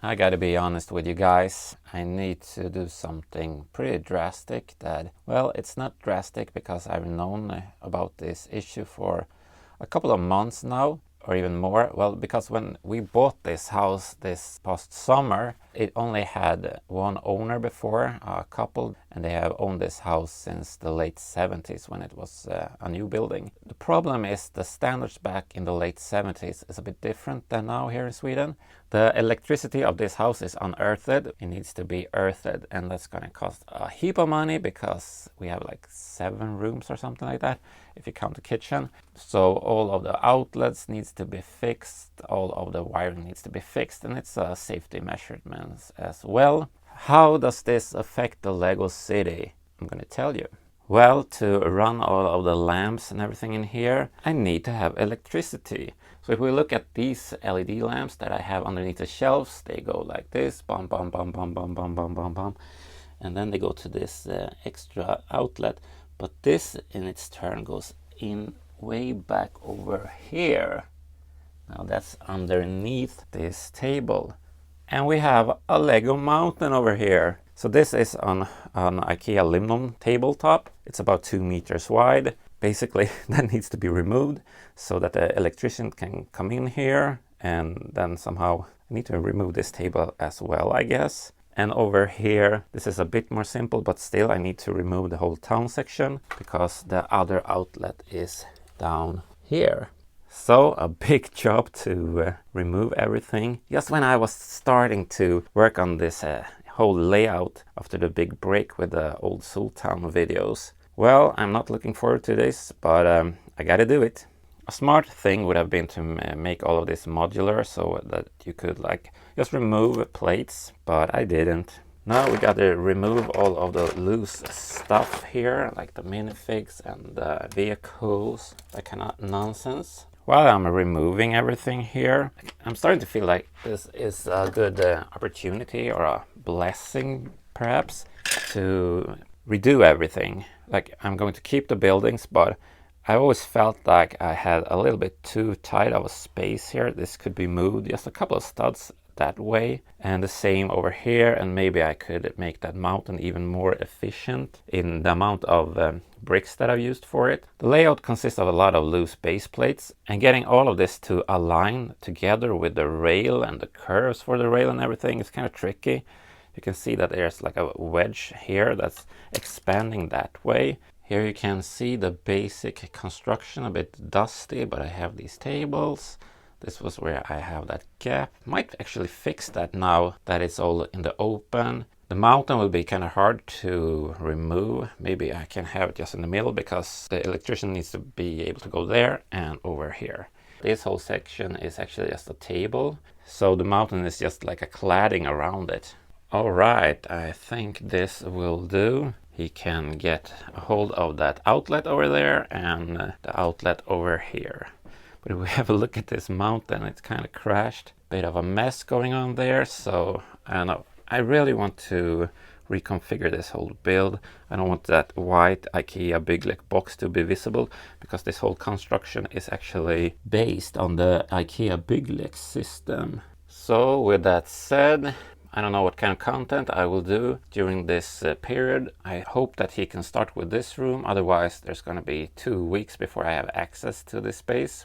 I gotta be honest with you guys, I need to do something pretty drastic that, well, it's not drastic because I've known about this issue for a couple of months now, or even more. Well, because when we bought this house this past summer, it only had one owner before, a couple, and they have owned this house since the late 70s when it was a new building. The problem is the standards back in the late 70s is a bit different than now here in Sweden. The electricity of this house is unearthed. It needs to be earthed, and that's going to cost a heap of money because we have like 7 rooms or something like that if you count the kitchen. So all of the outlets needs to be fixed, all of the wiring needs to be fixed, and it's a safety measurements as well. How does this affect the Lego city? I'm going to tell you. Well, to run all of the lamps and everything in here, I need to have electricity. So if we look at these LED lamps that I have underneath the shelves, they go like this, bum, bum, bum, bum, bum, bum, bum, bum, bum. And then they go to this extra outlet. But this in its turn goes in way back over here. Now that's underneath this table. And we have a Lego mountain over here. So this is on an IKEA aluminum tabletop. It's about 2 meters wide. Basically, that needs to be removed so that the electrician can come in here, and then somehow I need to remove this table as well, I guess. And over here, this is a bit more simple, but still I need to remove the whole town section because the other outlet is down here. So a big job to remove everything. Just when I was starting to work on this whole layout after the big break with the old Sultan videos. Well, I'm not looking forward to this, but I gotta do it. A smart thing would have been to make all of this modular so that you could like just remove plates, but I didn't. Now we gotta remove all of the loose stuff here, like the minifigs and the vehicles, that kind of nonsense. While I'm removing everything here, I'm starting to feel like this is a good opportunity or a blessing, perhaps, to redo everything. Like, I'm going to keep the buildings, but I always felt like I had a little bit too tight of a space here. This could be moved just a couple of studs that way, and the same over here, and maybe I could make that mountain even more efficient in the amount of bricks that I've used for it. The layout consists of a lot of loose base plates, and getting all of this to align together with the rail and the curves for the rail and everything is kind of tricky. You can see that there's like a wedge here that's expanding that way. Here you can see the basic construction, a bit dusty, but I have these tables. This was where I have that gap. Might actually fix that now that it's all in the open. The mountain will be kind of hard to remove. Maybe I can have it just in the middle because the electrician needs to be able to go there and over here. This whole section is actually just a table. So the mountain is just like a cladding around it. All right, I think this will do. He can get a hold of that outlet over there and the outlet over here. But if we have a look at this mountain, it's kind of crashed. Bit of a mess going on there, so I don't know. I really want to reconfigure this whole build. I don't want that white IKEA Byggleck box to be visible because this whole construction is actually based on the IKEA Byggleck system. So with that said, I don't know what kind of content I will do during this period. I hope that he can start with this room, otherwise there's going to be 2 weeks before I have access to this space.